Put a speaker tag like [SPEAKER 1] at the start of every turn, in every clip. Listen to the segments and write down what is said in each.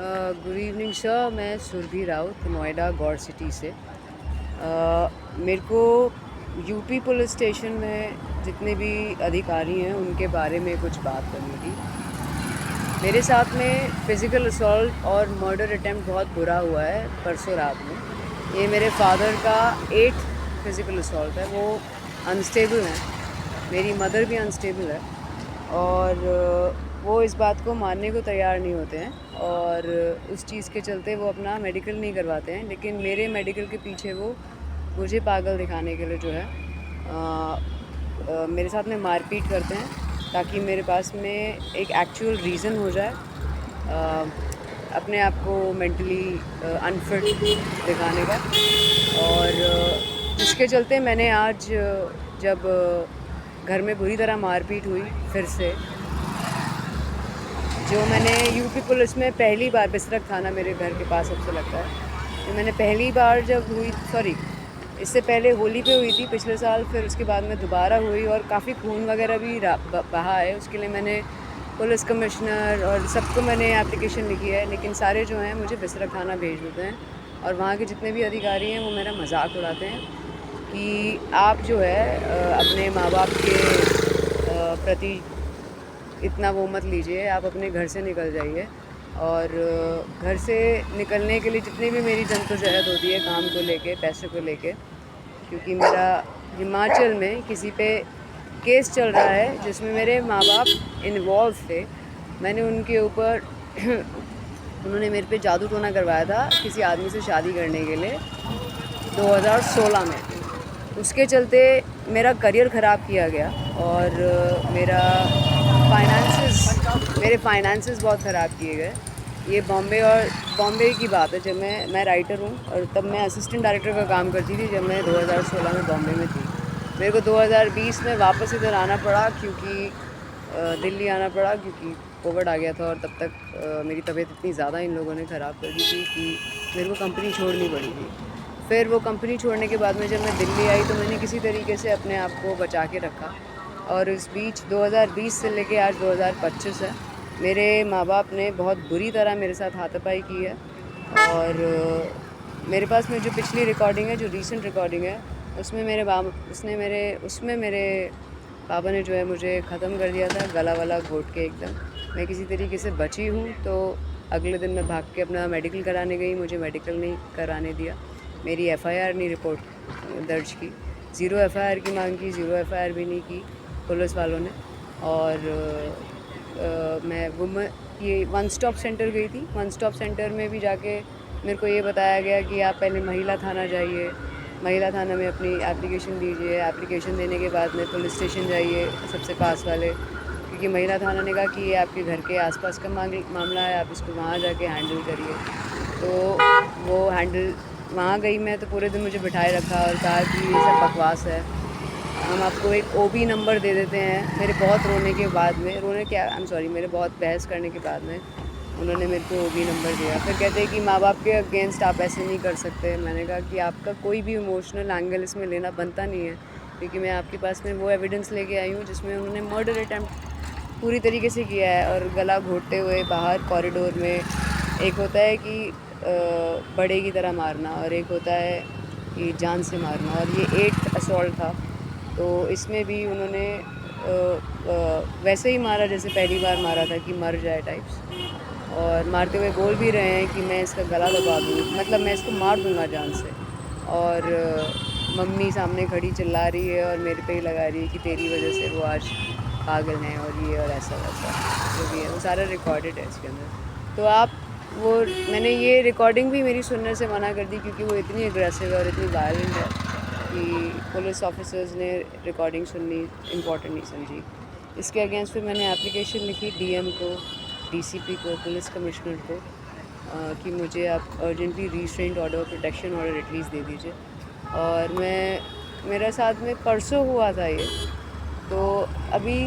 [SPEAKER 1] Good evening sir, मैं सुरभि राउत नोएडा गौर city से। मेरे को यूपी पुलिस स्टेशन में जितने भी अधिकारी हैं उनके बारे में कुछ बात करनी थी। मेरे साथ में फ़िज़िकल असॉल्ट और मर्डर अटेम्प्ट बहुत बुरा हुआ है परसों रात में। ये मेरे फादर का 8th फ़िज़िकल असॉल्ट है। वो अनस्टेबल हैं, मेरी मदर भी अनस्टेबल है और वो इस बात को मानने को तैयार नहीं होते हैं और उस चीज़ के चलते वो अपना मेडिकल नहीं करवाते हैं। लेकिन मेरे मेडिकल के पीछे वो मुझे पागल दिखाने के लिए जो है मेरे साथ में मारपीट करते हैं ताकि मेरे पास में एक एक्चुअल रीज़न हो जाए अपने आप को मेंटली अनफिट दिखाने का। और इसके चलते मैंने आज जब घर में बुरी तरह मारपीट हुई फिर से, जो मैंने यूपी पुलिस में पहली बार, बिसरख थाना मेरे घर के पास सबसे लगता है, तो मैंने पहली बार जब हुई, सॉरी इससे पहले होली पे हुई थी पिछले साल, फिर उसके बाद में दोबारा हुई और काफ़ी खून वगैरह भी बहा है। उसके लिए मैंने पुलिस कमिश्नर और सबको मैंने एप्लीकेशन लिखी है, लेकिन सारे जो हैं मुझे बिसरख थाना भेज देते हैं और वहाँ के जितने भी अधिकारी हैं वो मेरा मजाक उड़ाते हैं कि आप जो है अपने माँ बाप के प्रति इतना वो मत लीजिए, आप अपने घर से निकल जाइए। और घर से निकलने के लिए जितनी भी मेरी जद्दोजहद होती है काम को लेके, पैसे को लेके, क्योंकि मेरा हिमाचल में किसी पे केस चल रहा है जिसमें मेरे माँ बाप इन्वॉल्व थे। मैंने उनके ऊपर उन्होंने मेरे पे जादू टोना करवाया था किसी आदमी से शादी करने के लिए 2016 में। उसके चलते मेरा करियर ख़राब किया गया और मेरे फाइनेंसेस बहुत ख़राब किए गए। ये बॉम्बे की बात है, जब मैं राइटर हूँ और तब मैं असिस्टेंट डायरेक्टर का काम करती थी जब मैं 2016 में बॉम्बे में थी। मेरे को 2020 में वापस इधर आना पड़ा क्योंकि दिल्ली आना पड़ा क्योंकि कोविड आ गया था और तब तक मेरी तबीयत इतनी ज़्यादा इन लोगों ने ख़राब कर दी थी कि मेरे को कंपनी छोड़नी पड़ी थी। फिर वो कंपनी छोड़ने के बाद में जब मैं दिल्ली आई तो मैंने किसी तरीके से अपने आप को बचा के रखा और इस बीच 2020 से लेके आज 2025 है, मेरे माँ बाप ने बहुत बुरी तरह मेरे साथ हाथापाई की है। और मेरे पास में जो पिछली रिकॉर्डिंग है, जो रीसेंट रिकॉर्डिंग है, उसमें मेरे पापा ने जो है मुझे ख़त्म कर दिया था, गला वला घोट के एकदम। मैं किसी तरीके से बची हूँ तो अगले दिन मैं भाग के अपना मेडिकल कराने गई, मुझे मेडिकल नहीं कराने दिया। मेरी एफआईआर नहीं रिपोर्ट दर्ज की, ज़ीरो एफआईआर की मांग की, ज़ीरो एफआईआर भी नहीं की पुलिस वालों ने। और मैं ये वन स्टॉप सेंटर गई थी। वन स्टॉप सेंटर में भी जाके मेरे को ये बताया गया कि आप पहले महिला थाना जाइए, महिला थाना में अपनी एप्लीकेशन दीजिए, एप्लीकेशन देने के बाद में पुलिस स्टेशन जाइए सबसे पास वाले, क्योंकि महिला थाना ने कहा कि ये आपके घर के आसपास का मामला है, आप इसको वहाँ जाके हैंडल करिए। तो वो हैंडल वहाँ गई मैं तो पूरे दिन मुझे बिठाए रखा और कहा कि ये सब बकवास है, हम आपको एक ओबी नंबर दे देते हैं। मेरे बहुत रोने के बाद में, मेरे बहुत बहस करने के बाद में उन्होंने मेरे को ओबी नंबर दिया। फिर कहते हैं कि माँ बाप के अगेंस्ट आप ऐसे नहीं कर सकते। मैंने कहा कि आपका कोई भी इमोशनल एंगल इसमें लेना बनता नहीं है, क्योंकि मैं आपके पास में वो एविडेंस लेके आई हूँ जिसमें उन्होंने मर्डर अटैम्प्ट पूरी तरीके से किया है और गला घोटते हुए बाहर कॉरिडोर में। एक होता है कि बड़े की तरह मारना और एक होता है कि जान से मारना, और ये 8th असॉल्ट था। तो इसमें भी उन्होंने वैसे ही मारा जैसे पहली बार मारा था कि मर जाए टाइप्स, और मारते हुए बोल भी रहे हैं कि मैं इसका गला दबा दूँ, मतलब मैं इसको मार दूँगा जान से। और मम्मी सामने खड़ी चिल्ला रही है और मेरे पे ही लगा रही है कि तेरी वजह से वो आज पागल हैं और ये और ऐसा वैसा जो भी है वो सारा रिकॉर्डेड है इसके अंदर। तो आप वो मैंने ये रिकॉर्डिंग भी मेरी सुनने से मना कर दी क्योंकि वो इतनी एग्रेसिव है और इतनी वायलेंट है कि पुलिस ऑफिसर्स ने रिकॉर्डिंग सुननी इम्पोर्टेंट नहीं समझी। इसके अगेंस्ट फिर मैंने एप्लीकेशन लिखी डीएम को, डीसीपी को, पुलिस कमिश्नर को कि मुझे आप urgently restraint order, protection order at least they दीजिए। और मेरे साथ में परसों हुआ था ये, तो अभी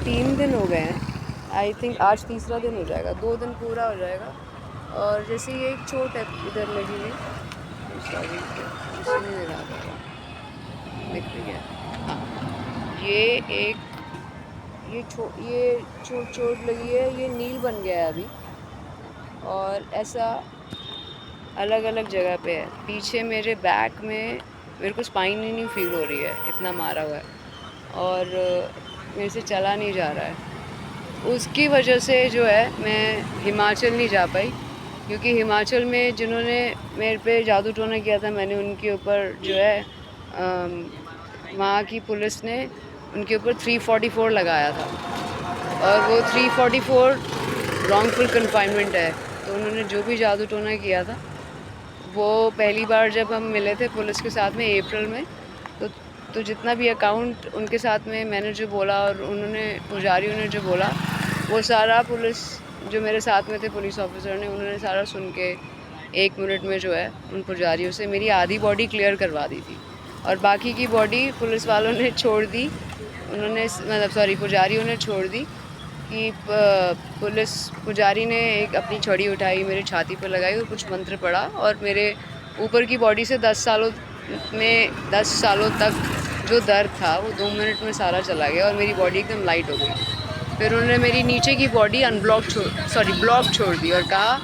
[SPEAKER 1] 3 दिन हो गए हैं, आई थिंक आज तीसरा दिन हो जाएगा, 2 दिन पूरा हो जाएगा। और जैसे ये एक चोट है इधर लगी हुई, सॉरी इसी में लगा था, दिख रही है, हाँ ये एक ये चोट लगी है, ये नील बन गया है अभी। और ऐसा अलग अलग जगह पे है। पीछे मेरे बैक में मेरे को स्पाइन ही नहीं फील हो रही है, इतना मारा हुआ है और मेरे से चला नहीं जा रहा है। उसकी वजह से जो है मैं हिमाचल नहीं जा पाई, क्योंकि हिमाचल में जिन्होंने मेरे पे जादू टोना किया था, मैंने उनके ऊपर जो है वहाँ की पुलिस ने उनके ऊपर 344 लगाया था और वो 344 रॉन्गफुल कन्फाइनमेंट है। तो उन्होंने जो भी जादू टोना किया था, वो पहली बार जब हम मिले थे पुलिस के साथ में अप्रैल में, तो जितना भी अकाउंट उनके साथ में मैंने जो बोला और उन्होंने पुजारियों ने जो बोला, वो सारा पुलिस जो मेरे साथ में थे पुलिस ऑफिसर ने, उन्होंने सारा सुन के 1 मिनट में जो है उन पुजारियों से मेरी आधी बॉडी क्लियर करवा दी थी और बाकी की बॉडी पुलिस वालों ने छोड़ दी। उन्होंने मतलब सॉरी पुजारियों ने छोड़ दी कि पुलिस पुजारी ने एक अपनी छड़ी उठाई, मेरी छाती पर लगाई और कुछ मंत्र पढ़ा और मेरे ऊपर की बॉडी से 10 सालों तक जो दर्द था वो 2 मिनट में सारा चला गया और मेरी बॉडी एकदम लाइट हो गई। फिर उन्होंने मेरी नीचे की बॉडी ब्लॉक छोड़ दी और कहा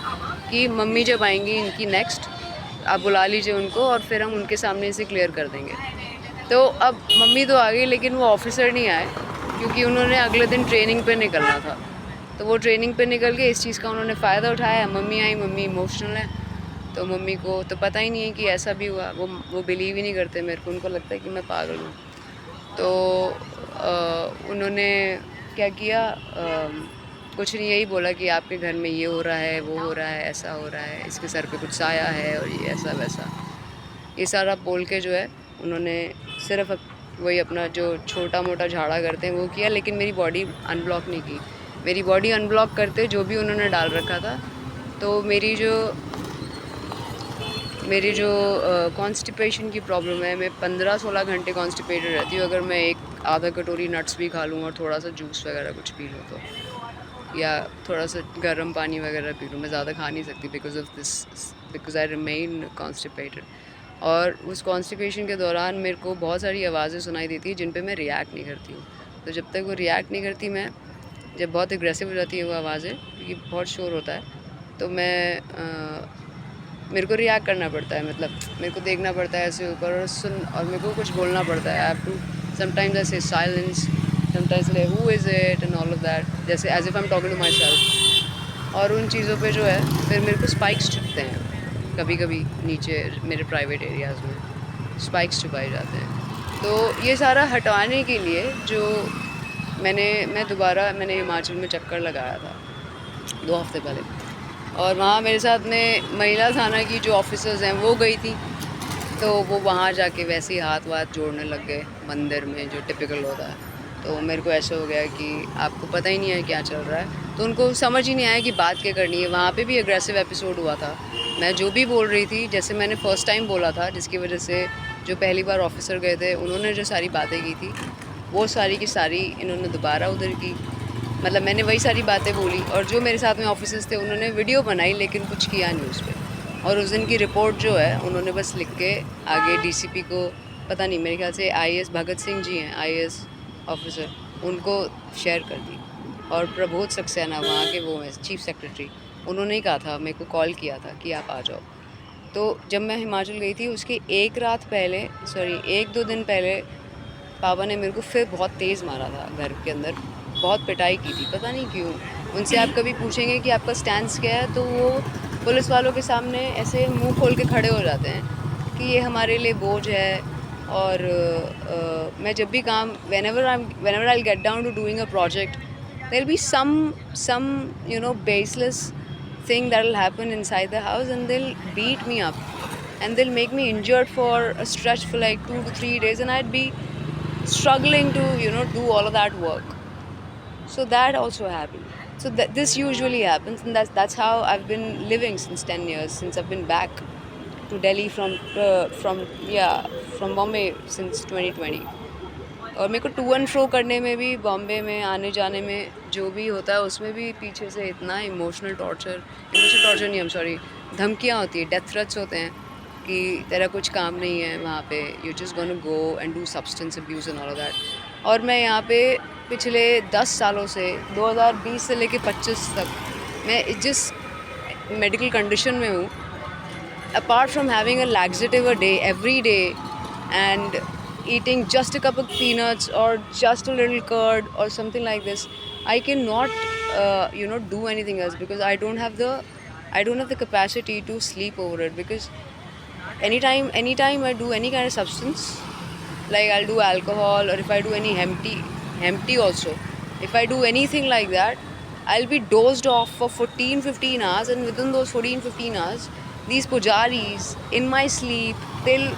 [SPEAKER 1] कि मम्मी जब आएंगी इनकी नेक्स्ट, आप बुला लीजिए उनको और फिर हम उनके सामने इसे क्लियर कर देंगे। तो अब मम्मी तो आ गई, लेकिन वो ऑफिसर नहीं आए क्योंकि उन्होंने अगले दिन ट्रेनिंग पे निकलना था। तो वो ट्रेनिंग पे निकल के इस चीज़ का उन्होंने फ़ायदा उठाया। मम्मी आई, मम्मी इमोशनल है, तो मम्मी को तो पता ही नहीं है कि ऐसा भी हुआ। वो बिलीव ही नहीं करते मेरे को, उनको लगता है कि मैं पागल हूँ। तो उन्होंने क्या किया, कुछ नहीं, यही बोला कि आपके घर में ये हो रहा है, वो हो रहा है, ऐसा हो रहा है, इसके सर पे कुछ साया है और ये ऐसा वैसा, ये सारा बोल के जो है उन्होंने सिर्फ वही अपना जो छोटा मोटा झाड़ा करते हैं वो किया, लेकिन मेरी बॉडी अनब्लॉक नहीं की। मेरी बॉडी अनब्लॉक करते जो भी उन्होंने डाल रखा था, तो मेरी जो कॉन्स्टिपेशन की प्रॉब्लम है, मैं 15-16 घंटे कॉन्स्टिपेटेड रहती हूँ। अगर मैं एक आधा कटोरी नट्स भी खा लूँ और थोड़ा सा जूस वगैरह कुछ पी लूँ तो, या थोड़ा सा गर्म पानी वगैरह पी लूँ, मैं ज़्यादा खा नहीं सकती बिकॉज आई रिमेन कॉन्स्टिपेटेड। और उस कॉन्स्टिपेशन के दौरान मेरे को बहुत सारी आवाज़ें सुनाई देती हैं जिन पे मैं रिएक्ट नहीं करती हूँ। तो जब तक वो रिएक्ट नहीं करती, मैं जब बहुत एग्रेसिव हो जाती है वो आवाज़ें, क्योंकि बहुत शोर होता है, तो मेरे को रिएक्ट करना पड़ता है। मतलब मेरे को देखना पड़ता है ऐसे ऊपर और मेरे को कुछ बोलना पड़ता है। I have to sometimes I say silence, sometimes like who is it and all of that, जैसे as if I am talking to myself. और उन चीज़ों पे जो है फिर मेरे को स्पाइक्स चुभते हैं कभी कभी नीचे मेरे प्राइवेट एरियाज़ में स्पाइक्स चुभाए जाते हैं। तो ये सारा हटाने के लिए जो मैंने हिमाचल में चक्कर लगाया था 2 हफ्ते पहले, और वहाँ मेरे साथ में महिला थाना की जो ऑफिसर्स हैं वो गई थी। तो वो वहाँ जाके वैसे ही हाथ वाथ जोड़ने लग गए मंदिर में, जो टिपिकल होता है। तो मेरे को ऐसा हो गया कि आपको पता ही नहीं है क्या चल रहा है, तो उनको समझ ही नहीं आया कि बात क्या करनी है। वहाँ पे भी एग्रेसिव एपिसोड हुआ था। मैं जो भी बोल रही थी, जैसे मैंने फ़र्स्ट टाइम बोला था, जिसकी वजह से जो पहली बार ऑफिसर गए थे उन्होंने जो सारी बातें की थी, वो सारी की सारी इन्होंने दोबारा उधर की। मतलब मैंने वही सारी बातें बोली और जो मेरे साथ में ऑफिसर्स थे उन्होंने वीडियो बनाई, लेकिन कुछ किया नहीं उस पर। और उस दिन की रिपोर्ट जो है उन्होंने बस लिख के आगे डीसीपी को, पता नहीं, मेरे ख्याल से आईएएस भगत सिंह जी हैं आईएएस ऑफिसर, उनको शेयर कर दी। और प्रबोध सक्सेना वहाँ के वो हैं चीफ सेक्रेटरी, उन्होंने ही कहा था, मेरे को कॉल किया था कि आप आ जाओ। तो जब मैं हिमाचल गई थी उसके 1-2 दिन पहले पापा ने मेरे को फिर बहुत तेज़ मारा था घर के अंदर, बहुत पिटाई की थी, पता नहीं क्यों। उनसे आप कभी पूछेंगे कि आपका स्टैंस क्या है, तो वो पुलिस वालों के सामने ऐसे मुंह खोल के खड़े हो जाते हैं कि ये हमारे लिए बोझ है। और मैं जब भी काम whenever I'll get down to doing a project, there'll be some baseless thing that'll happen inside the house, and they'll beat me up and they'll make me injured for a stretch for like 2 to 3 days, and I'd be struggling to do all of that work. So that also happened. So this usually happens, and that's how I've been living since 10 years, since I've been back to Delhi from Bombay since 2020. और मेरे को to and fro करने में भी, बॉम्बे में आने जाने में जो भी होता है उसमें भी पीछे से इतना इमोशनल टॉर्चर नहीं, आई एम सॉरी, धमकियाँ होती है, डेथ थ्रेट्स होते हैं कि तेरा कुछ काम नहीं है वहाँ पे, you just gonna go and do substance abuse and all of that. और मैं यहाँ पे पिछले 10 सालों से 2020 से लेके 25 तक मैं मेडिकल कंडीशन में हूँ, apart from having a laxative a day every day and eating just a cup of peanuts or just a little curd or something like this, I cannot do anything else, because I don't have the capacity to sleep over it. Because anytime I do any kind of substance, like I'll do alcohol, or if I do any hemp tea also, if I do anything like that, I'll be dozed off for 14-15 hours, and within those 14-15 hours, these pujaris in my sleep, they'll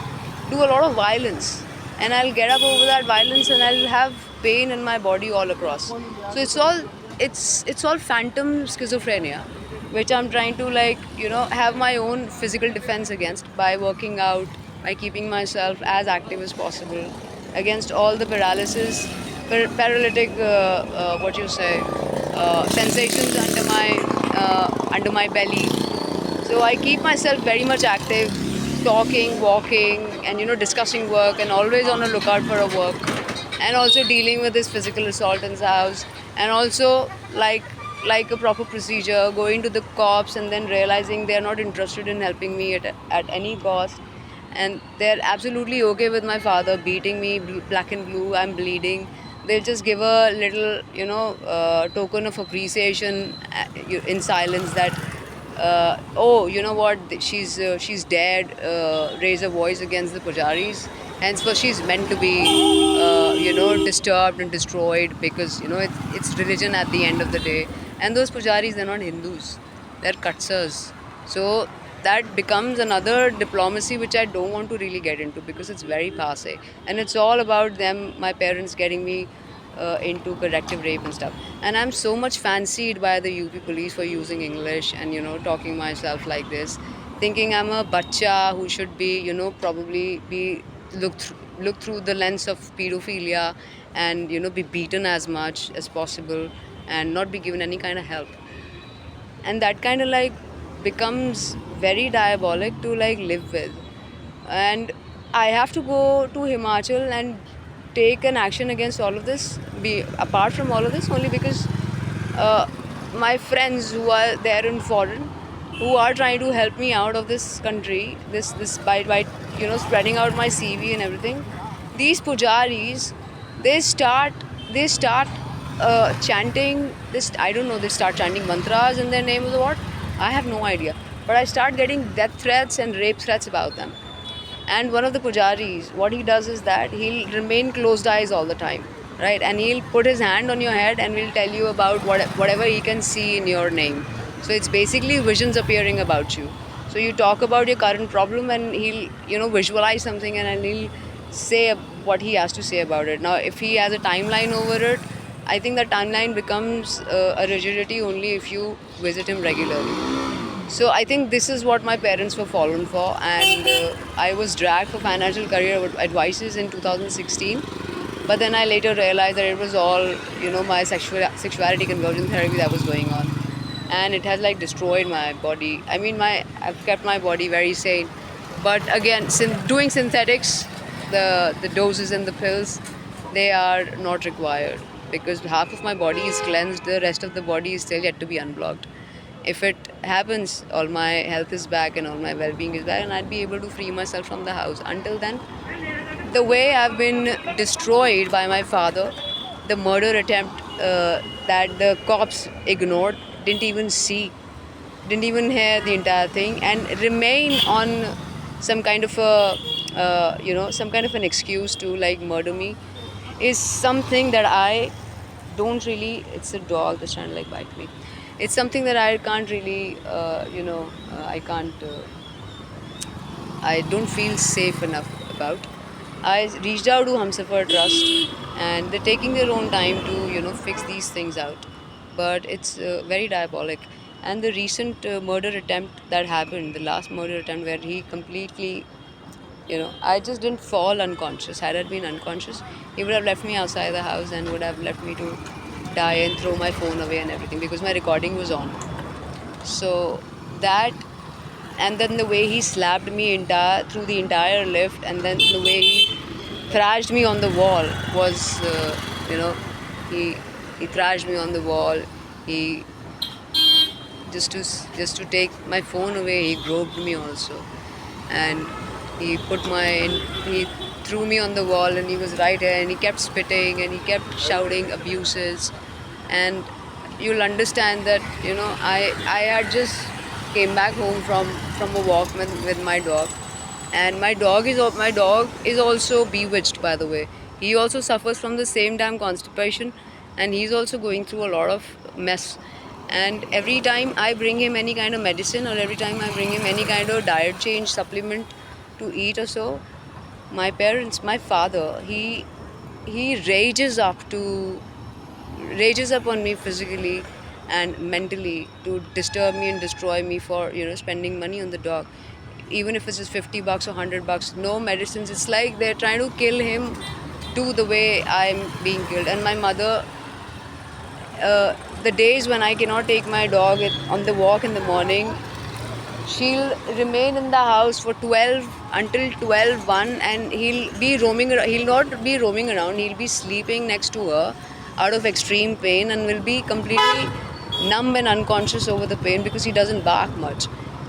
[SPEAKER 1] do a lot of violence, and I'll get up over that violence, and I'll have pain in my body all across. So it's all phantom schizophrenia, which I'm trying to, have my own physical defense against by working out, by keeping myself as active as possible against all the paralysis, paralytic, what you say, sensations under my belly. So I keep myself very much active, talking, walking, and discussing work, and always on a lookout for a work, and also dealing with this physical assault in the house, and also like a proper procedure, going to the cops and then realizing they're not interested in helping me at any cost, and they're absolutely okay with my father beating me black and blue. I'm bleeding. They'll just give a little, token of appreciation in silence, that, oh, you know what, she's dead. Raise a voice against the pujaris. Henceforth, she's meant to be, disturbed and destroyed, because it's religion at the end of the day. And those pujaris, they're not Hindus, they're Katsas. So that becomes another diplomacy which I don't want to really get into, because it's very passe, and it's all about them, my parents, getting me into corrective rape and stuff. And I'm so much fancied by the UP police for using English and talking myself like this, thinking I'm a bacha who should be probably be look through the lens of pedophilia, and be beaten as much as possible and not be given any kind of help. And that kind of becomes very diabolic to live with. And I have to go to Himachal and take an action against all of this, be apart from all of this, only because uh, my friends who are there in foreign, who are trying to help me out of this country, this by spreading out my CV and everything. These pujaris, they start chanting this. I don't know. They start chanting mantras in their name of the what? I have no idea. But I start getting death threats and rape threats about them. And one of the pujaris, what he does is that he'll remain closed eyes all the time, right? And he'll put his hand on your head and will tell you about whatever he can see in your name. So it's basically visions appearing about you. So you talk about your current problem, and he'll visualize something, and then he'll say what he has to say about it. Now, if he has a timeline over it, I think that timeline becomes a rigidity only if you visit him regularly. So I think this is what my parents were fallen for, and I was dragged for financial career advices in 2016. But then I later realized that it was all my sexuality conversion therapy that was going on, and it has destroyed my body. I mean, I've kept my body very sane, but again, doing synthetics, the doses and the pills, they are not required, because half of my body is cleansed, the rest of the body is still yet to be unblocked. If it happens, all my health is back and all my well-being is back, and I'd be able to free myself from the house. Until then, the way I've been destroyed by my father, the murder attempt that the cops ignored, didn't even see, didn't even hear the entire thing, and remain on some kind of some kind of an excuse to murder me, is something that I don't really. It's a dog that's trying to bite me. It's something that I can't really, I can't. I don't feel safe enough about. I reached out to Humsafar Trust, and they're taking their own time to fix these things out. But it's very diabolic. And the recent murder attempt that happened, the last murder attempt where he completely, I just didn't fall unconscious. Had I been unconscious, he would have left me outside the house and would have left me to die and throw my phone away and everything, because my recording was on. So that, and then the way he slapped me through the entire lift, and then the way he thrashed me on the wall was, he thrashed me on the wall. He just to take my phone away. He groped me also, and he he threw me on the wall, and he was right here, and he kept spitting, and he kept shouting abuses. And you'll understand that, I had just came back home from a walk with my dog, and my dog is also bewitched, by the way. He also suffers from the same damn constipation, and he's also going through a lot of mess. And every time I bring him any kind of medicine, or every time I bring him any kind of diet change supplement to eat or so, my father, he rages up on me physically and mentally to disturb me and destroy me for spending money on the dog, even if it's just $50 or $100. No medicines. It's like they're trying to kill him to the way I'm being killed. And my mother, the days when I cannot take my dog on the walk in the morning, she'll remain in the house for 12 until 12:01, and he'll not be roaming around. He'll be sleeping next to her out of extreme pain, and will be completely numb and unconscious over the pain because he doesn't bark much.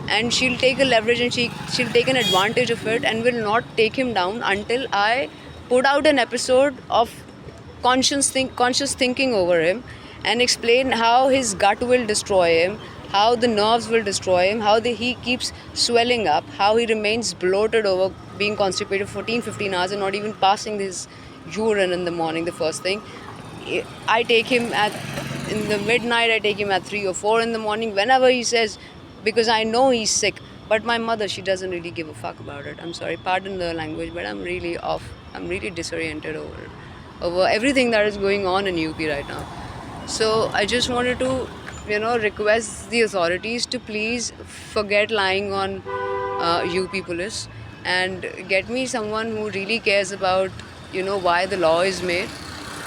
[SPEAKER 1] And she'll take a leverage, and she'll take an advantage of it, and will not take him down until I put out an episode of conscious thinking over him, and explain how his gut will destroy him, how the nerves will destroy him, how he keeps swelling up, how he remains bloated over being constipated 14-15 hours and not even passing his urine in the morning. The first thing, I take him in the midnight. I take him at 3 or 4 in the morning, whenever he says, because I know he's sick. But my mother, she doesn't really give a fuck about it. I'm sorry, pardon the language, but I'm really off. I'm really disoriented over everything that is going on in UP right now. So I just wanted to, request the authorities to please forget lying on UP police, and get me someone who really cares about, why the law is made,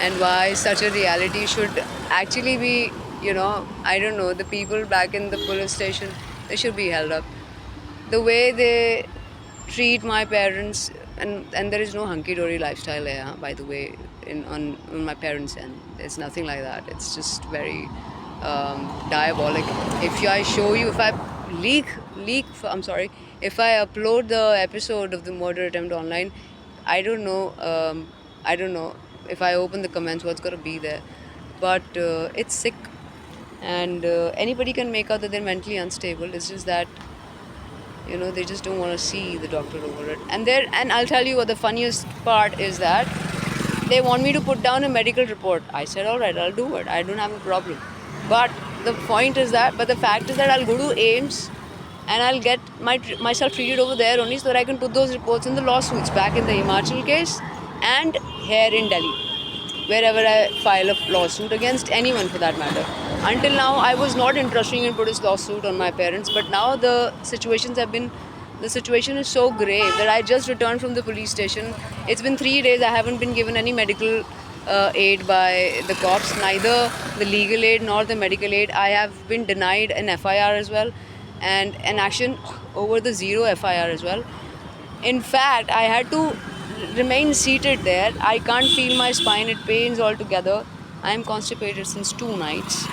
[SPEAKER 1] and why such a reality should actually be, I don't know, the people back in the police station, they should be held up. The way they treat my parents, and there is no hunky-dory lifestyle here, by the way, on my parents' end. There's nothing like that. It's just very diabolic. If I I'm sorry, if I upload the episode of the murder attempt online, I don't know if I open the comments what's going to be there. But it's sick, and anybody can make out that they're mentally unstable. It's just that, they just don't want to see the doctor over it. And I'll tell you what the funniest part is, that they want me to put down a medical report. I said, all right, I'll do it. I don't have a problem. But the fact is that I'll go to AIMS, and I'll get myself treated over there only, so that I can put those reports in the lawsuits back in the Himachal case and here in Delhi, wherever I file a lawsuit against anyone for that matter. Until now, I was not interested in putting this lawsuit on my parents, but now the situation is so grave that I just returned from the police station. It's been 3 days. I haven't been given any medical aid by the cops, neither the legal aid nor the medical aid. I have been denied an FIR as well, and an action over the zero FIR as well. In fact, I had to remain seated there. I can't feel my spine. It pains altogether. I am constipated since 2 nights,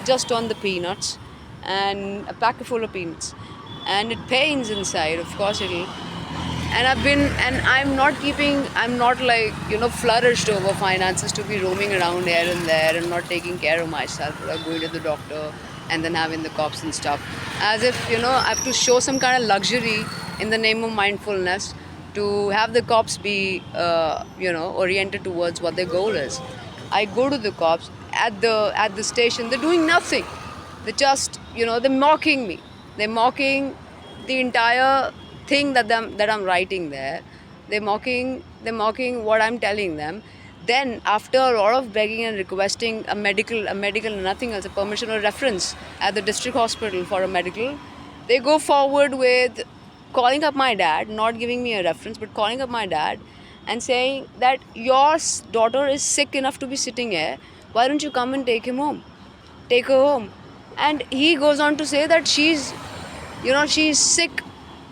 [SPEAKER 1] just on the peanuts, and a packet full of peanuts. And it pains inside, of course it'll. And I'm not like, flourished over finances to be roaming around here and there and not taking care of myself, or going to the doctor and then having the cops and stuff. As if, I have to show some kind of luxury in the name of mindfulness to have the cops be, oriented towards what their goal is. I go to the cops at the station. They're doing nothing. They're just, they're mocking me. They're mocking the entire thing that I'm writing there. They're mocking what I'm telling them. Then, after a lot of begging and requesting a medical, nothing else, a permission or reference at the district hospital for a medical, they go forward with calling up my dad, not giving me a reference, but calling up my dad and saying that your daughter is sick enough to be sitting here. Why don't you come and take her home? And he goes on to say that she's sick,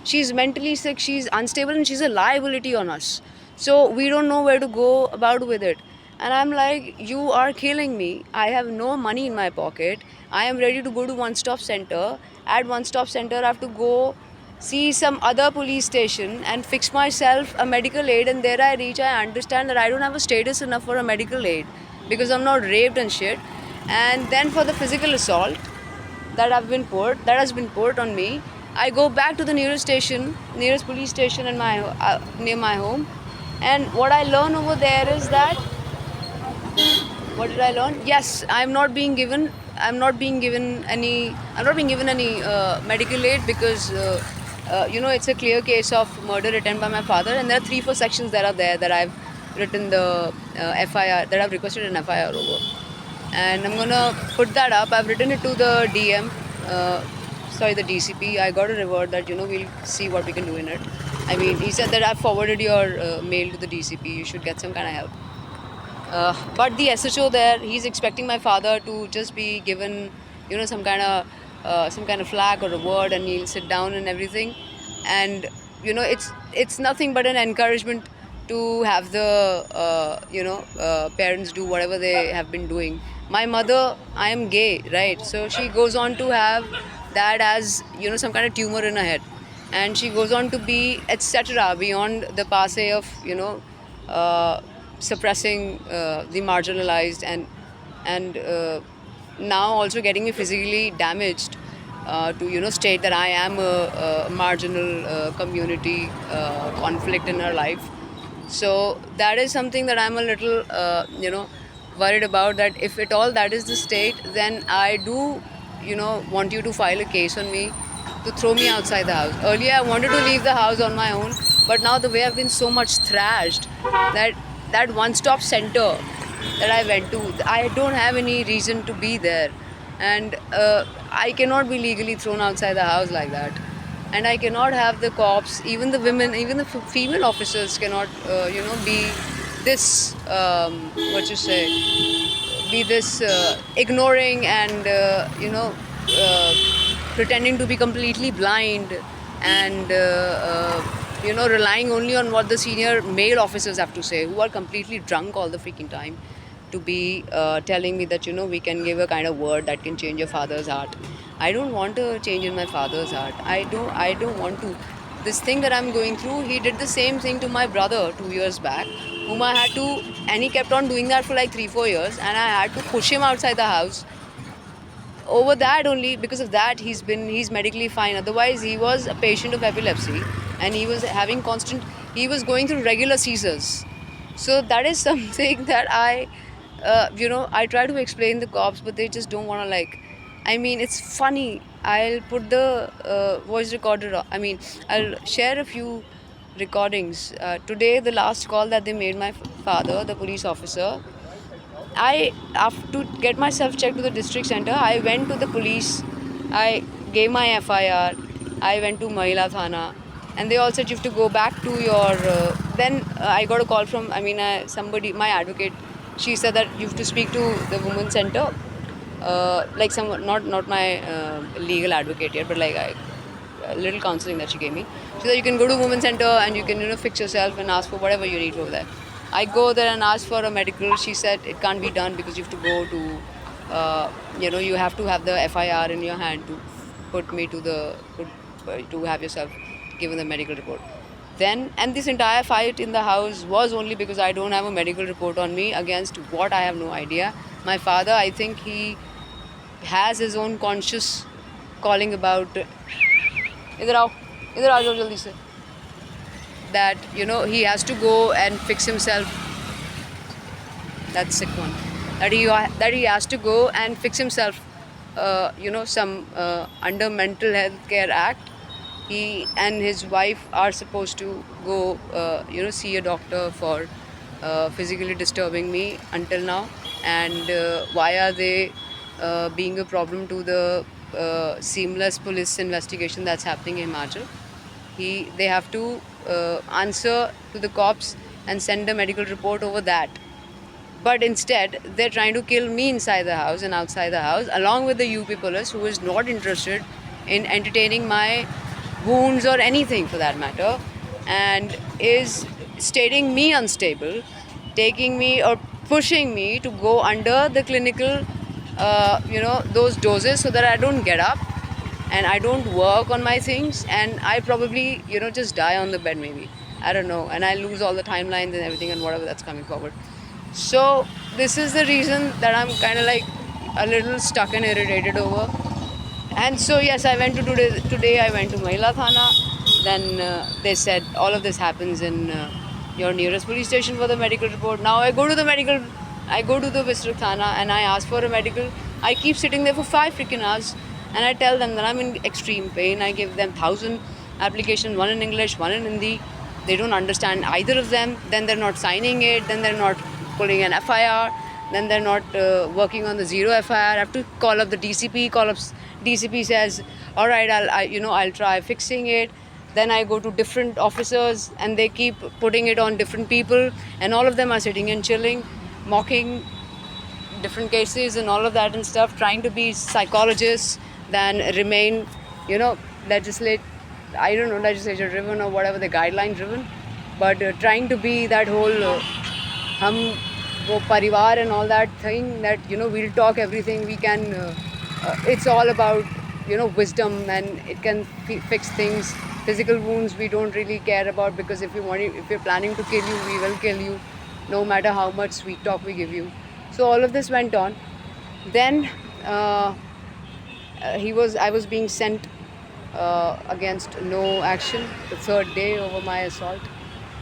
[SPEAKER 1] she's mentally sick, she's unstable, and she's a liability on us. So we don't know where to go about with it. And I'm like, you are killing me. I have no money in my pocket. I am ready to go to one stop center. At one stop center, I have to go see some other police station and fix myself a medical aid. And there I reach, I understand that I don't have a status enough for a medical aid because I'm not raped and shit. And then for the physical assault that has been put on me, I go back to the nearest police station in my near my home. And what I learn over there is that, what did I learn? Yes, I'm not being given. I'm not being given any. I'm not being given any medical aid because it's a clear case of murder attempt by my father, and there are 3-4 sections that are there that I've written the FIR, that I've requested an FIR over, and I'm gonna put that up. I've written it to the DM. The DCP. I got a reward that we'll see what we can do in it. I mean, he said that I've forwarded your mail to the DCP. You should get some kind of help. But the SHO there, he's expecting my father to just be given, some kind of flag or a word, and he'll sit down and everything. And it's nothing but an encouragement to have the parents do whatever they have been doing. My mother, I am gay, right? So she goes on to have that as some kind of tumor in her head, and she goes on to be etc. beyond the passe of suppressing the marginalized, and now also getting me physically damaged to state that I am a marginal community conflict in her life. So that is something that I'm a little worried about, that if at all that is the state, then I do want you to file a case on me to throw me outside the house. Earlier I wanted to leave the house on my own, but now the way I've been so much thrashed, that one-stop center that I went to, I don't have any reason to be there, and I cannot be legally thrown outside the house like that. And I cannot have the cops, even the women, even the female officers cannot, be this, be this ignoring and, pretending to be completely blind, and relying only on what the senior male officers have to say, who are completely drunk all the freaking time, to be telling me that we can give a kind of word that can change your father's heart. I don't want a change in my father's heart. I don't want to. This thing that I'm going through, he did the same thing to my brother 2 years back, whom I had to, and he kept on doing that for like 3-4 years, and I had to push him outside the house. Over that only, because of that, he's medically fine. Otherwise, he was a patient of epilepsy, and he was going through regular seizures. So that is something that I try to explain the cops, but they just don't want to, like. I mean, it's funny. I'll put the voice recorder on. I mean, I'll share a few recordings. Today, the last call that they made my father, the police officer, after to get myself checked to the district center, I went to the police. I gave my FIR. I went to Mahila Thana, and they all said you have to go back to your. Then I got a call from, somebody, my advocate. She said that you have to speak to the women's center, like someone, not my legal advocate yet, but like a little counseling that she gave me. She said you can go to women's center and you can fix yourself and ask for whatever you need over there. I go there and ask for a medical. She said it can't be done because you have to go to, you have to have the FIR in your hand to put me to to have yourself given the medical report. Then, and this entire fight in the house was only because I don't have a medical report on me, against what I have no idea. My father, I think he has his own conscious calling about. इधर आओ जाओ जल्दी से. That he has to go and fix himself. That sick one. That he has to go and fix himself. Some under Mental Health Care Act, he and his wife are supposed to go see a doctor for physically disturbing me until now. And why are they being a problem to the seamless police investigation that's happening in Himachal? They have to answer to the cops and send a medical report over that. But instead, they're trying to kill me inside the house and outside the house, along with the UP police, who is not interested in entertaining my wounds or anything for that matter, and is stating me unstable, taking me or pushing me to go under the clinical, those doses so that I don't get up and I don't work on my things, and I probably, just die on the bed maybe. I don't know, and I lose all the timelines and everything and whatever that's coming forward. So this is the reason that I'm kind of like a little stuck and irritated over. And so yes, I went to today I went to Mahila Thana. Then they said all of this happens in your nearest police station for the medical report. Now I go to the District Thana and I ask for a medical. I keep sitting there for 5 freaking hours and I tell them that I'm in extreme pain. I give them 1,000 applications, one in English, one in Hindi. They don't understand either of them. Then they're not signing it. Then they're not pulling an FIR. Then they're not working on the zero FIR. I have to call up the DCP. DCP says, all right, I'll try fixing it. Then I go to different officers and they keep putting it on different people, and all of them are sitting and chilling, mocking different cases and all of that and stuff, trying to be psychologists, than remain, legislature driven or whatever, the guideline driven, but trying to be that whole hum wo parivar and all that thing, that we'll talk everything we can, it's all about wisdom, and it can fix things. Physical wounds we don't really care about, because if you're planning to kill you, we will kill you, no matter how much sweet talk we give you. So all of this went on. Then I was being sent against no action the 3rd day over my assault,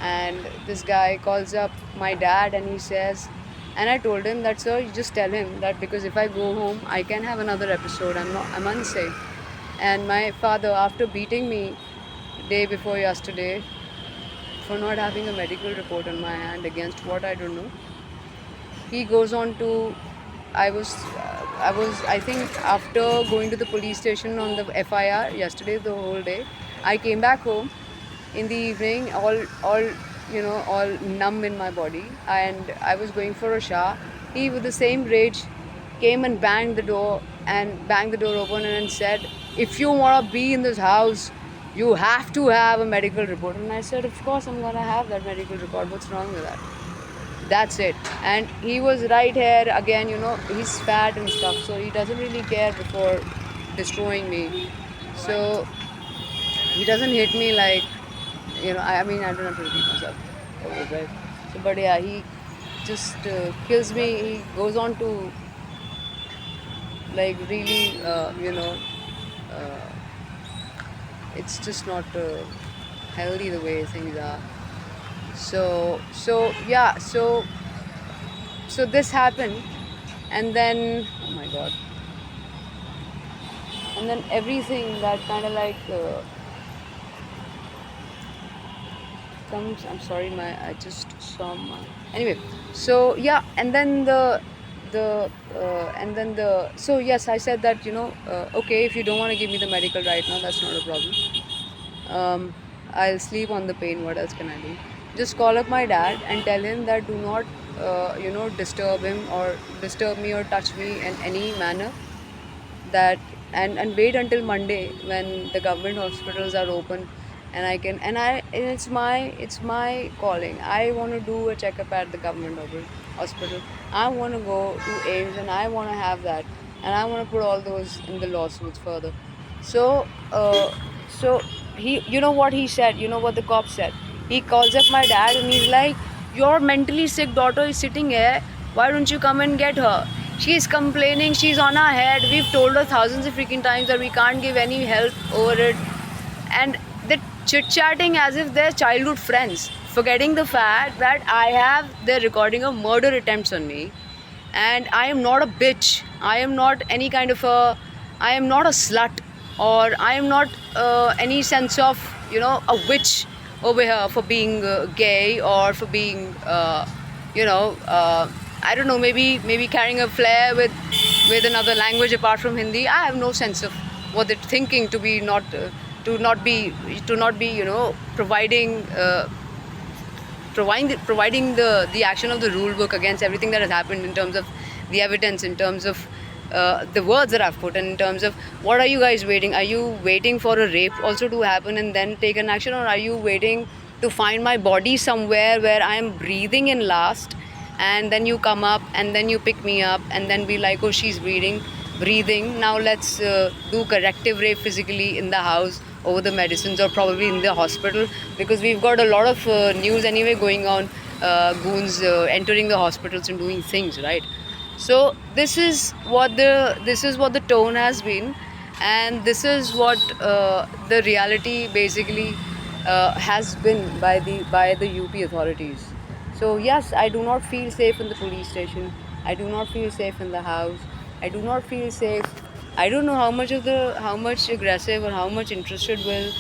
[SPEAKER 1] and this guy calls up my dad and he says, and I told him that, sir, you just tell him that, because if I go home I can have another episode, I'm unsafe. And my father, after beating me day before yesterday for not having a medical report on my hand against what I don't know, he goes on to, I think after going to the police station on the FIR yesterday, the whole day, I came back home in the evening, all numb in my body, and I was going for a shower. He, with the same rage, came and banged the door open and said, if you want to be in this house, you have to have a medical report. And I said, of course I'm going to have that medical report. What's wrong with that? That's it. And he was right here again, he's fat and stuff, so he doesn't really care before destroying me. So he doesn't hit me like, I don't have to repeat myself. Right? So, but yeah, he just kills me. He goes on to like really, it's just not healthy the way things are. So this happened, and then, oh my god, and then everything that kind of like comes. I'm sorry, I just saw my, anyway. So yeah, and then so yes, I said that, okay, if you don't want to give me the medical right now, that's not a problem. I'll sleep on the pain. What else can I do? Just call up my dad and tell him that do not disturb him or disturb me or touch me in any manner, that and wait until Monday when the government hospitals are open, and I can, and it's my calling. I want to do a checkup at the government hospital. I want to go to AIIMS and I want to have that, and I want to put all those in the lawsuits further. So he, what he said, what the cop said. He calls up my dad and he's like, your mentally sick daughter is sitting here, why don't you come and get her? She's complaining, she's on our head, we've told her thousands of freaking times that we can't give any help over it. And they're chit-chatting as if they're childhood friends, forgetting the fact that I have the recording of murder attempts on me, and I am not a bitch. I am not any kind of I am not a slut, or I am not any sense of, a witch over here for being gay, or for being, I don't know, maybe carrying a flair with another language apart from Hindi. I have no sense of what they're thinking to be not be providing the action of the rule book against everything that has happened, in terms of the evidence, in terms of the words that I've put, and in terms of what are you guys waiting? Are you waiting for a rape also to happen and then take an action, or are you waiting to find my body somewhere where I am breathing in last, and then you come up and then you pick me up and then be like, oh, she's breathing, now let's do corrective rape physically in the house over the medicines, or probably in the hospital, because we've got a lot of news anyway going on, goons entering the hospitals and doing things, right? So this is what the tone has been, and this is what the reality basically has been by the UP authorities. So yes, I do not feel safe in the police station. I do not feel safe in the house. I do not feel safe. I don't know how much aggressive or how much interested will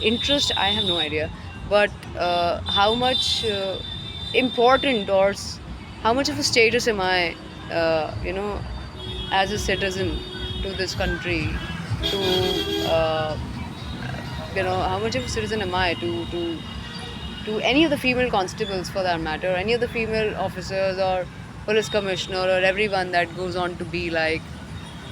[SPEAKER 1] interest. I have no idea, but how much important how much of a status am I, as a citizen to this country, to how much of a citizen am I to any of the female constables for that matter, any of the female officers or police commissioner or everyone that goes on to be like,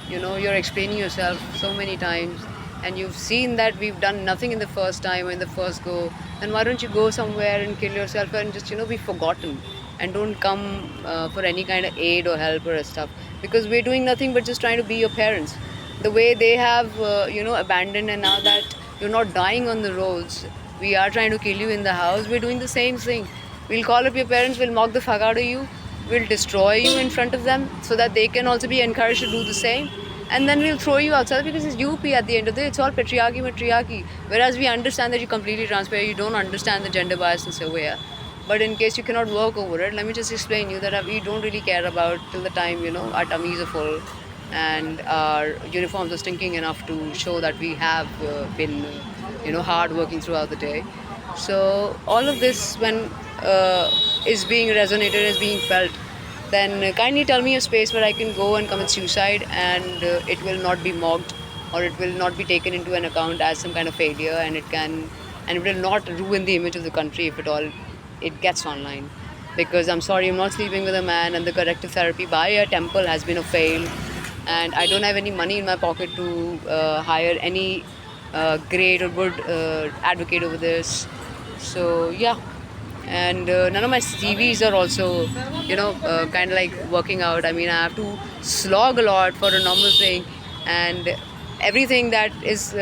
[SPEAKER 1] you're explaining yourself so many times and you've seen that we've done nothing in the first time or in the first go, then why don't you go somewhere and kill yourself and just, be forgotten and don't come for any kind of aid or help or stuff, because we're doing nothing but just trying to be your parents. The way they have, abandoned, and now that you're not dying on the roads, we are trying to kill you in the house. We're doing the same thing. We'll call up your parents, we'll mock the fuck out of you, we'll destroy you in front of them so that they can also be encouraged to do the same. And then we'll throw you outside because it's UP at the end of the day. It's all patriarchy. Whereas we understand that you're completely transparent, you don't understand the gender bias and so yeah. But in case you cannot work over it, let me just explain you that we don't really care about till the time, our tummies are full and our uniforms are stinking enough to show that we have been, hard working throughout the day. So all of this, when is being resonated, is being felt, then kindly tell me a space where I can go and commit suicide and it will not be mocked or it will not be taken into an account as some kind of failure, and it will not ruin the image of the country if at all it gets online. Because I'm sorry, I'm not sleeping with a man, and the corrective therapy by a temple has been a fail, and I don't have any money in my pocket to hire any great or good advocate over this. So yeah, and none of my CVs are also, kind of like working out. I mean, I have to slog a lot for a normal thing, and everything that is,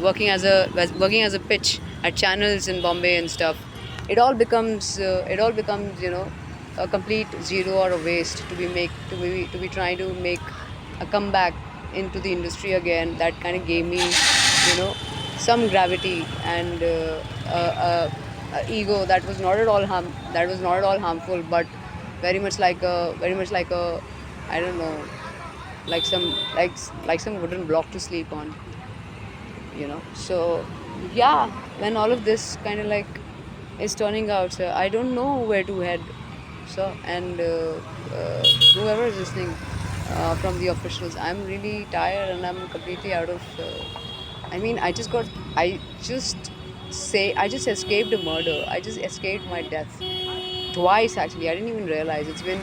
[SPEAKER 1] working as a pitch at channels in Bombay and stuff. It all becomes a complete zero or a waste to be trying to make a comeback into the industry again. That kind of gave me, some gravity and ego that was not at all harmful, but very much like a I don't know, like some wooden block to sleep on. So yeah, when all of this kind of like is turning out, so I don't know where to head. So, and whoever is listening from the officials, I'm really tired and I'm completely out of I mean, I just escaped a murder. I just escaped my death twice, actually. I didn't even realize it's been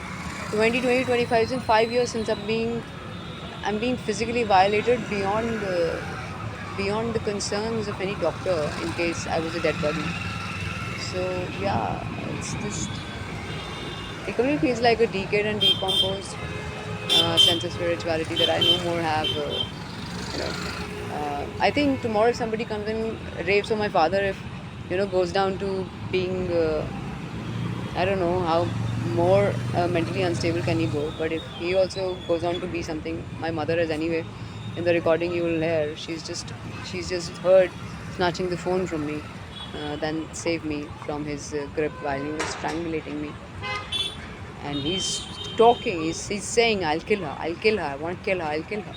[SPEAKER 1] 25. It's been 5 years since I'm being physically violated beyond the concerns of any doctor in case I was a dead body. So yeah, it completely feels like a decayed and decomposed sense of spirituality that I no more have. I think tomorrow if somebody comes and rapes on my father, if goes down to being, I don't know how more mentally unstable can he go. But if he also goes on to be something, my mother is anyway. In the recording you will hear, she's just heard snatching the phone from me, then save me from his grip while he was strangulating me. And he's talking, he's saying, I'll kill her, I want to kill her, I'll kill her.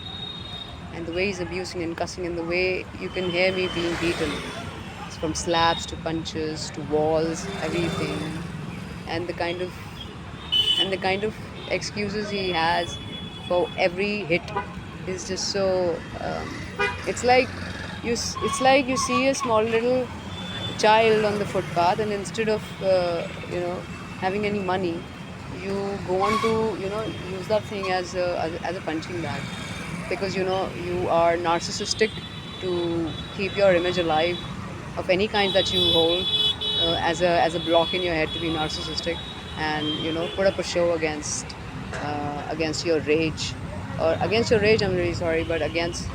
[SPEAKER 1] And the way he's abusing and cussing, and the way you can hear me being beaten, it's from slaps to punches to walls, everything. And the kind of excuses he has for every hit is just so it's like you see a small little child on the footpath, and instead of having any money, you go on to use that thing as a punching bag, because you are narcissistic to keep your image alive of any kind that you hold, as a block in your head to be narcissistic, and put up a show against your rage, or against your rage. I'm really sorry, but against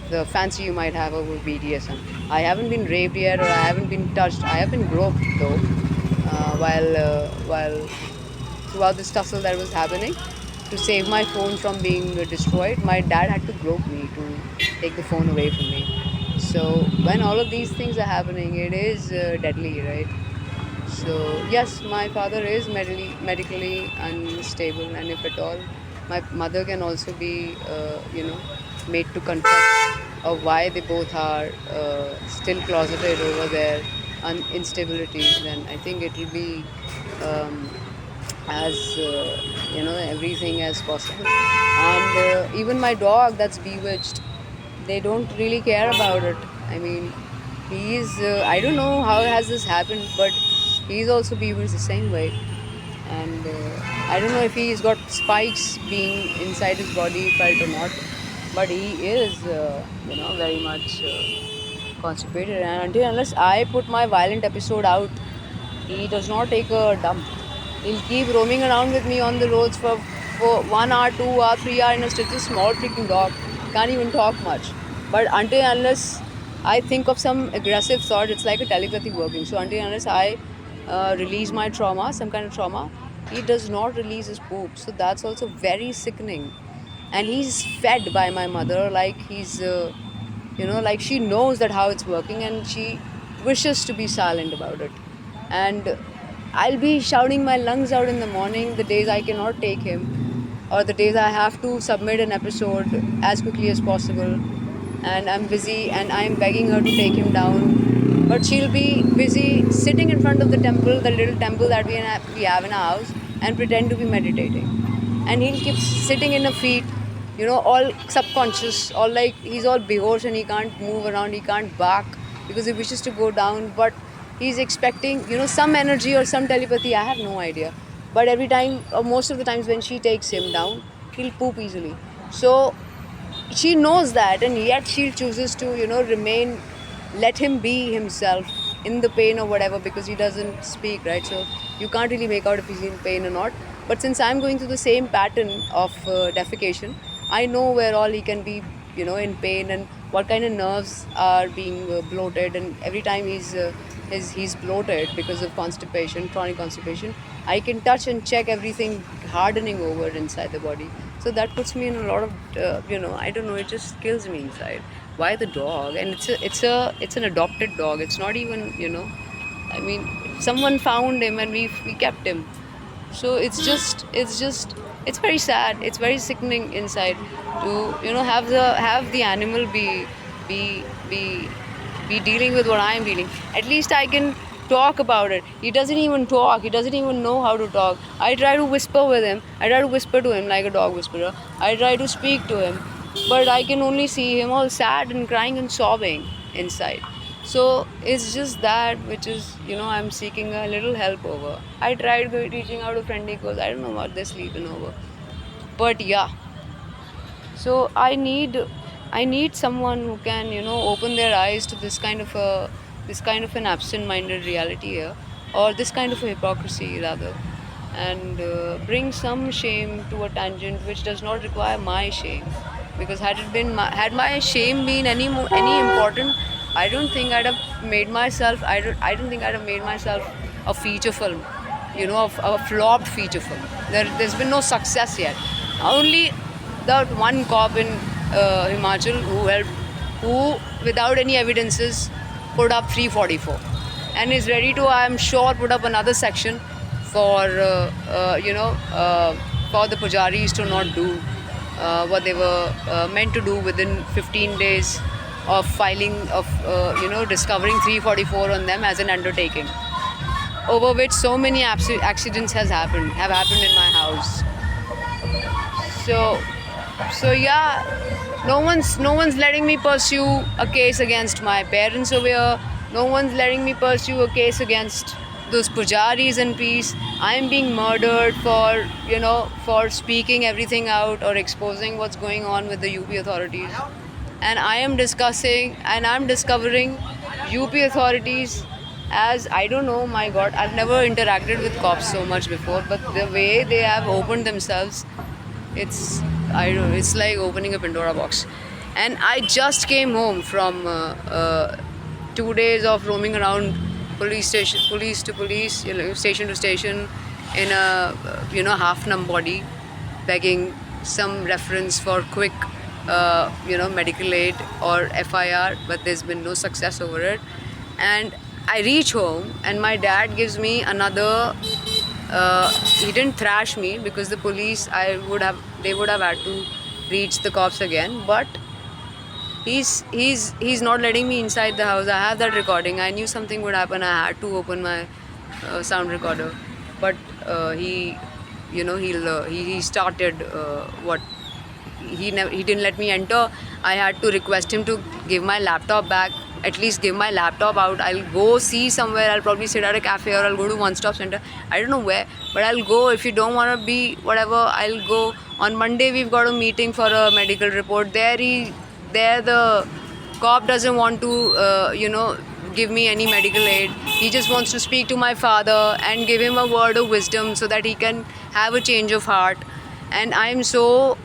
[SPEAKER 1] the fancy you might have over BDSM. I haven't been raped yet, or I haven't been touched. I have been groped though, while throughout this tussle that was happening. To save my phone from being destroyed, my dad had to grope me to take the phone away from me. So when all of these things are happening, it is deadly, right? So yes, my father is medically unstable, and if at all, my mother can also be, made to confess of why they both are still closeted over their instability. Then I think it will be um, as everything as possible. And even my dog, that's Bewitched, they don't really care about it. I mean, he's I don't know how has this happened, but he's also Bewitched the same way. And I don't know if he's got spikes being inside his body felt or not, but he is very much constipated, and until unless I put my violent episode out, he does not take a dump. He'll keep roaming around with me on the roads for 1 hour, 2 hour, 3 hour in a stretch. A small freaking dog. Can't even talk much. But until unless I think of some aggressive thought, it's like a telepathy working. So until unless I release my trauma, some kind of trauma, he does not release his poop. So that's also very sickening. And he's fed by my mother like he's like she knows that how it's working, and she wishes to be silent about it. And I'll be shouting my lungs out in the morning the days I cannot take him, or the days I have to submit an episode as quickly as possible, and I'm busy and I'm begging her to take him down, but she'll be busy sitting in front of the temple, the little temple that we have in our house, and pretend to be meditating. And he'll keep sitting in her feet, all subconscious, all like he's all behosh and he can't move around, he can't bark because he wishes to go down, but he's expecting, some energy or some telepathy. I have no idea. But every time, or most of the times when she takes him down, he'll poop easily. So she knows that, and yet she chooses to, remain, let him be himself in the pain or whatever, because he doesn't speak, right? So you can't really make out if he's in pain or not. But since I'm going through the same pattern of defecation, I know where all he can be, in pain, and what kind of nerves are being bloated. And every time he's bloated because of constipation, chronic constipation, I can touch and check everything hardening over inside the body. So that puts me in a lot of, I don't know, it just kills me inside. Why the dog? And it's an adopted dog. It's not even, I mean, someone found him and we kept him. So it's very sad. It's very sickening inside to have the animal be be be dealing with what I'm dealing. At least I can talk about it. He doesn't even talk. He doesn't even know how to talk. I try to whisper with him. I try to whisper to him like a dog whisperer. I try to speak to him, but I can only see him all sad and crying and sobbing inside. So it's just that which is, I'm seeking a little help over. I tried reaching out to friendly because I don't know what they're sleeping over. But yeah, so I need someone who can, open their eyes to this kind of an absent-minded reality here, or this kind of a hypocrisy rather, and bring some shame to a tangent which does not require my shame. Because had my shame been any important, I don't think I'd have made myself. I don't think I'd have made myself a feature film, a flopped feature film. There's been no success yet. Only that one cop in Himachal who without any evidences put up 344, and is ready to, I'm sure, put up another section for for the pujaris to not do what they were meant to do within 15 days of filing of discovering 344 on them as an undertaking, over which so many accidents have happened in my house. So yeah, no one's letting me pursue a case against my parents over here. No one's letting me pursue a case against those pujaris in peace. I'm being murdered for speaking everything out or exposing what's going on with the UP authorities. And I'm discovering UP authorities as I don't know, my God, I've never interacted with cops so much before, but the way they have opened themselves, it's I don't know, it's like opening a Pandora box. And I just came home from 2 days of roaming around police to police, station to station, in a half-numb body, begging some reference for quick, medical aid or FIR, but there's been no success over it. And I reach home, and my dad gives me another. He didn't thrash me because the police, they would have had to reach the cops again, but he's not letting me inside the house. I have that recording. I knew something would happen. I had to open my sound recorder, but he started what he didn't let me enter. I had to request him to give my laptop back, at least give my laptop out. I'll go see somewhere. I'll probably sit at a cafe, or I'll go to one stop center. I don't know where, but I'll go. If you don't want to be whatever, I'll go. On Monday we've got a meeting for a medical report. There the cop doesn't want to give me any medical aid. He just wants to speak to my father and give him a word of wisdom so that he can have a change of heart. And I am so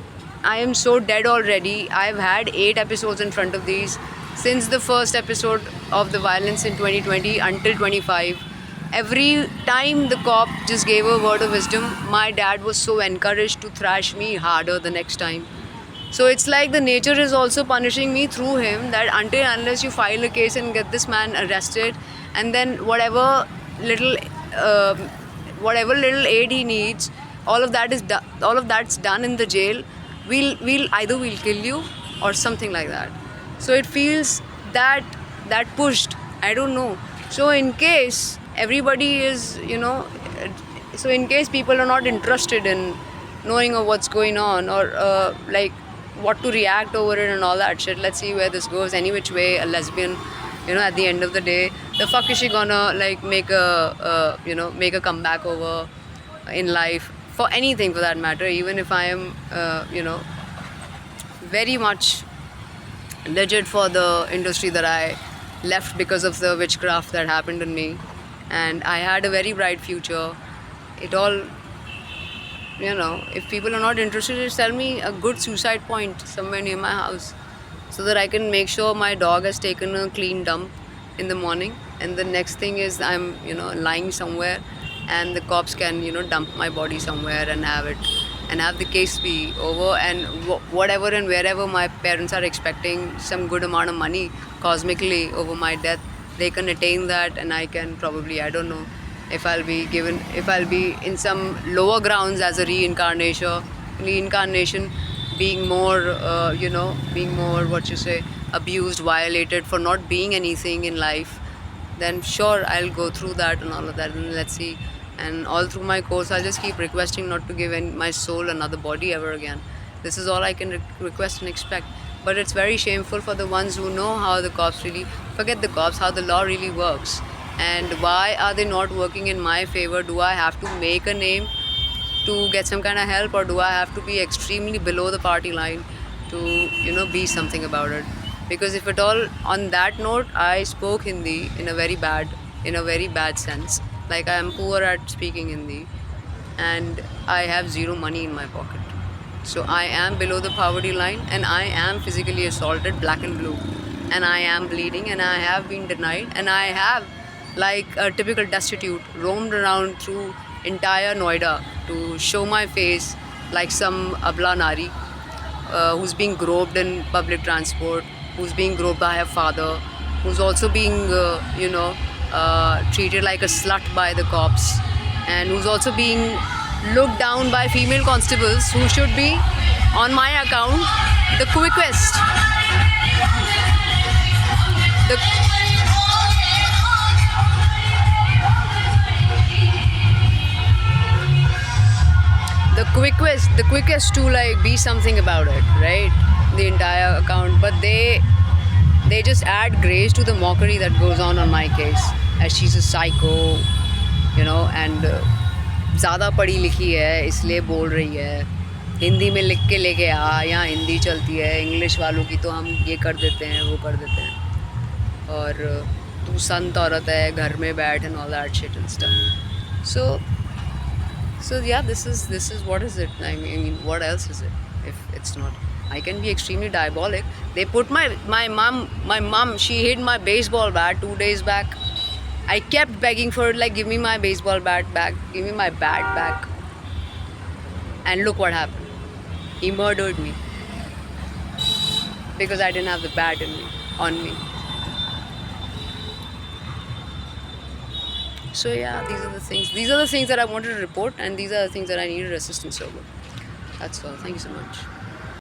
[SPEAKER 1] dead already. I've had 8 episodes in front of these since the first episode of the violence in 2020 until 25. Every time the cop just gave a word of wisdom, my dad was so encouraged to thrash me harder the next time. So it's like the nature is also punishing me through him, that unless you file a case and get this man arrested, and then whatever little aid he needs, all of that's done in the jail. We'll either kill you or something like that. So it feels that pushed. I don't know. So in case everybody is, so in case people are not interested in knowing of what's going on, or like what to react over it and all that shit, let's see where this goes. Any which way, a lesbian, at the end of the day, the fuck is she gonna like make a comeback over in life, for anything for that matter, even if I am very much legit for the industry that I left because of the witchcraft that happened in me. And I had a very bright future. It all, if people are not interested, just tell me a good suicide point somewhere near my house, so that I can make sure my dog has taken a clean dump in the morning, and the next thing is I'm lying somewhere, and the cops can dump my body somewhere and have the case be over. And whatever and wherever my parents are expecting some good amount of money cosmically over my death, they can attain that, and I can probably, I don't know if I'll be in some lower grounds as a reincarnation, being more abused, violated for not being anything in life. Then sure, I'll go through that and all of that, and let's see. And all through my course, I'll just keep requesting not to give my soul another body ever again. This is all I can request and expect. But it's very shameful for the ones who know how the cops really, forget the cops, how the law really works. And why are they not working in my favor? Do I have to make a name to get some kind of help, or do I have to be extremely below the party line to be something about it? Because if at all, on that note, I spoke Hindi in a very bad sense. Like, I am poor at speaking Hindi, and I have zero money in my pocket. So I am below the poverty line, and I am physically assaulted, black and blue, and I am bleeding, and I have been denied, and I have, like a typical destitute, roamed around through entire Noida to show my face like some abla nari who's being groped in public transport, who's being groped by her father, who's also being treated like a slut by the cops, and who's also being looked down by female constables who should be, on my account, the quickest. The quickest to like be something about it, right? The entire account, but they just add grace to the mockery that goes on my case, as she's a psycho, and ज़्यादा पढ़ी लिखी है इसलिए बोल रही है, हिंदी में लिख के लेके यहाँ हिंदी चलती है, इंग्लिश वालों की तो हम ये कर देते हैं वो कर देते हैं। और तू संत औरत है, घर में बैठ and all that shit and stuff. So yeah, this is what is it? I mean, what else is it? If it's not, I can be extremely diabolic. They put my mom. She hid my baseball bat 2 days back. I kept begging for it, like, give me my baseball bat back, give me my bat back. And look what happened. He murdered me because I didn't have the bat in me, on me. So yeah, these are the things. These are the things that I wanted to report, and these are the things that I needed assistance over. That's all. Thank you so much.